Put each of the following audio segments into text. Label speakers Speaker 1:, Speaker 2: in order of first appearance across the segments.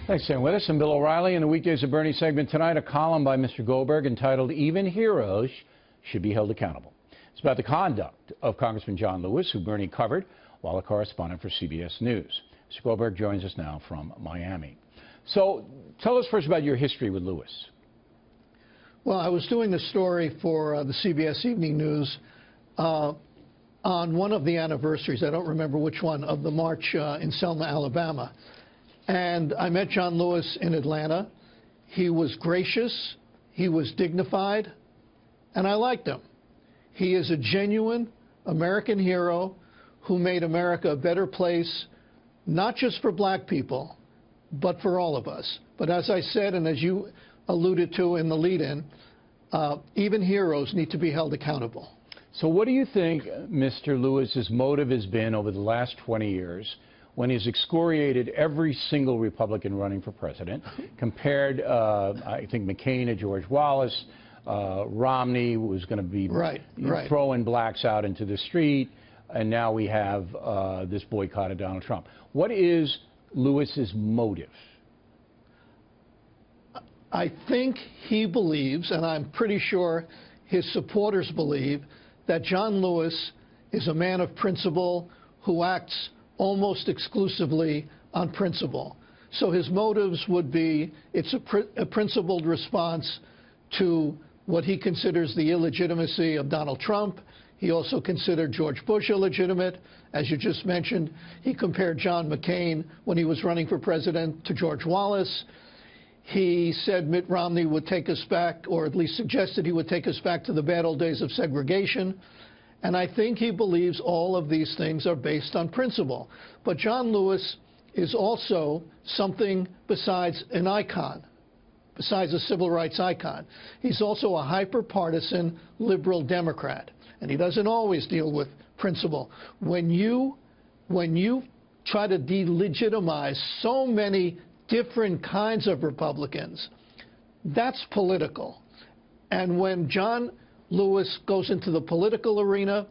Speaker 1: Thanks for staying with us. I'm Bill O'Reilly. In the Weekdays of Bernie segment tonight, a column by Mr. Goldberg entitled "Even Heroes Should Be Held Accountable." It's about the conduct of Congressman John Lewis, who Bernie covered while a correspondent for CBS News. Mr. Goldberg joins us now from Miami. So tell us first about your history with Lewis.
Speaker 2: Well, I was doing the story for the CBS Evening News on one of the anniversaries, I don't remember which one, of the march in Selma, Alabama. And I met John Lewis in Atlanta. He was gracious, he was dignified, and I liked him. He is a genuine American hero who made America a better place, not just for black people, but for all of us. But as I said, and as you alluded to in the lead-in, even heroes need to be held accountable.
Speaker 1: So what do you think Mr. Lewis's motive has been over the last 20 years when he's excoriated every single Republican running for president, compared, I think, McCain to George Wallace, Romney was going to be throwing blacks out into the street, and now we have this boycott of Donald Trump. What is Lewis's motive?
Speaker 2: I think he believes, and I'm pretty sure his supporters believe, that John Lewis is a man of principle who acts almost exclusively on principle. So his motives would be, it's a principled response to what he considers the illegitimacy of Donald Trump. He also considered George Bush illegitimate. As you just mentioned, he compared John McCain, when he was running for president, to George Wallace. He said Mitt Romney would take us back, or at least suggested he would take us back to the bad old days of segregation. And I think he believes all of these things are based on principle. But John Lewis is also something besides an icon, besides a civil rights icon. He's also a hyper-partisan liberal Democrat, and he doesn't always deal with principle. When you try to delegitimize so many different kinds of Republicans, that's political. And when John Lewis goes into the political arena,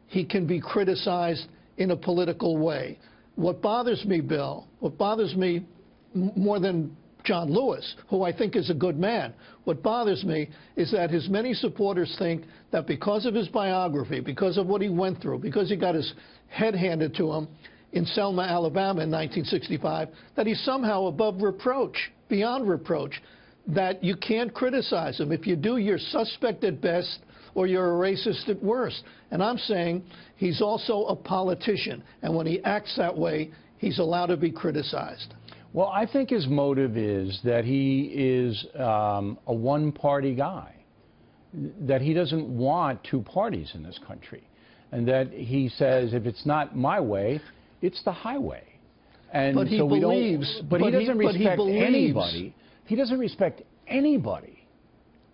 Speaker 2: he can be criticized in a political way. What bothers me, Bill, what bothers me more than John Lewis, who I think is a good man, what bothers me is that his many supporters think that because of his biography, because of what he went through, because he got his head handed to him in Selma, Alabama in 1965, that he's somehow above reproach, beyond reproach, that you can't criticize him. If you do, you're suspect at best, or you're a racist at worst. And I'm saying he's also a politician, and when he acts that way, he's allowed to be criticized.
Speaker 1: Well, I think his motive is that he is a one-party guy, that he doesn't want two parties in this country, and that he says, if it's not my way, it's the highway. And
Speaker 2: but he
Speaker 1: so
Speaker 2: believes,
Speaker 1: but he doesn't respect anybody. He doesn't respect anybody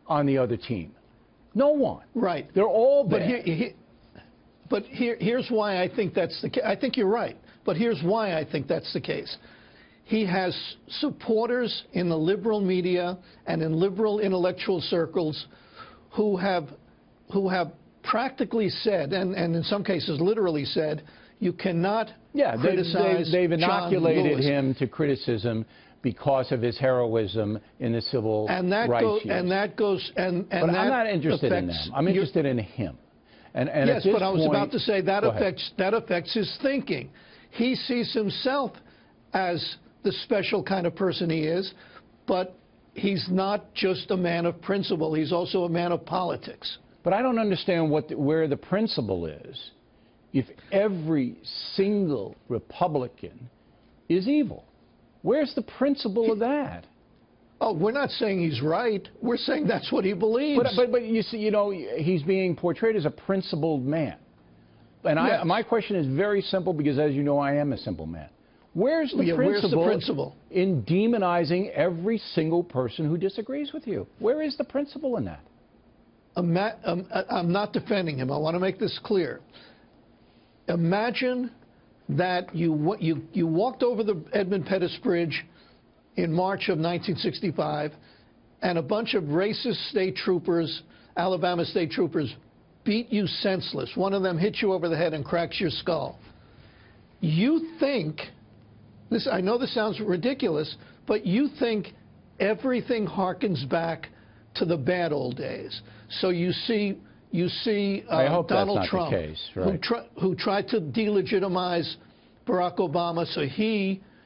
Speaker 1: on the other team. No one.
Speaker 2: Right.
Speaker 1: They're all bad.
Speaker 2: But here's why I think that's the case. I think you're right. But here's why I think that's the case. He has supporters in the liberal media and in liberal intellectual circles who have practically said, and in some cases literally said, you cannot criticize
Speaker 1: they've inoculated
Speaker 2: John
Speaker 1: him to criticism because of his heroism in the civil rights years. But I'm not interested in them. I'm interested in him. And
Speaker 2: yes, but I was about to say that affects his thinking. He sees himself as the special kind of person he is, but he's not just a man of principle. He's also a man of politics.
Speaker 1: But I don't understand where the principle is if every single Republican is evil. Where's the principle of that?
Speaker 2: Oh, we're not saying he's right. We're saying that's what he believes.
Speaker 1: But you see, he's being portrayed as a principled man. And yes. My question is very simple, because as you know, I am a simple man. Where's the principle in demonizing every single person who disagrees with you? Where is the principle in that?
Speaker 2: I'm not defending him. I want to make this clear. Imagine that you walked over the Edmund Pettus Bridge in March of 1965, and a bunch of racist state troopers, Alabama state troopers, beat you senseless. One of them hits you over the head and cracks your skull. You think I know this sounds ridiculous, but you think everything harkens back to the bad old days. So you see
Speaker 1: I hope
Speaker 2: Donald
Speaker 1: that's not
Speaker 2: Trump,
Speaker 1: the case, right.
Speaker 2: who tried to delegitimize Barack Obama, so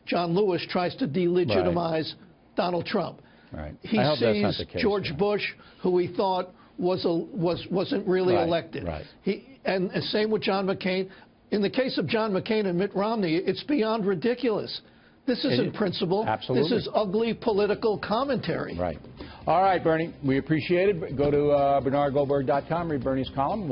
Speaker 2: John Lewis, tries to delegitimize Donald Trump.
Speaker 1: Right.
Speaker 2: He
Speaker 1: I hope that's not
Speaker 2: sees
Speaker 1: the case,
Speaker 2: George Bush, who he thought wasn't really elected.
Speaker 1: Right.
Speaker 2: And same with John McCain. In the case of John McCain and Mitt Romney, it's beyond ridiculous. This isn't principle.
Speaker 1: Absolutely.
Speaker 2: This is ugly political commentary.
Speaker 1: Right. All right, Bernie, we appreciate it. Go to bernardgoldberg.com, read Bernie's column.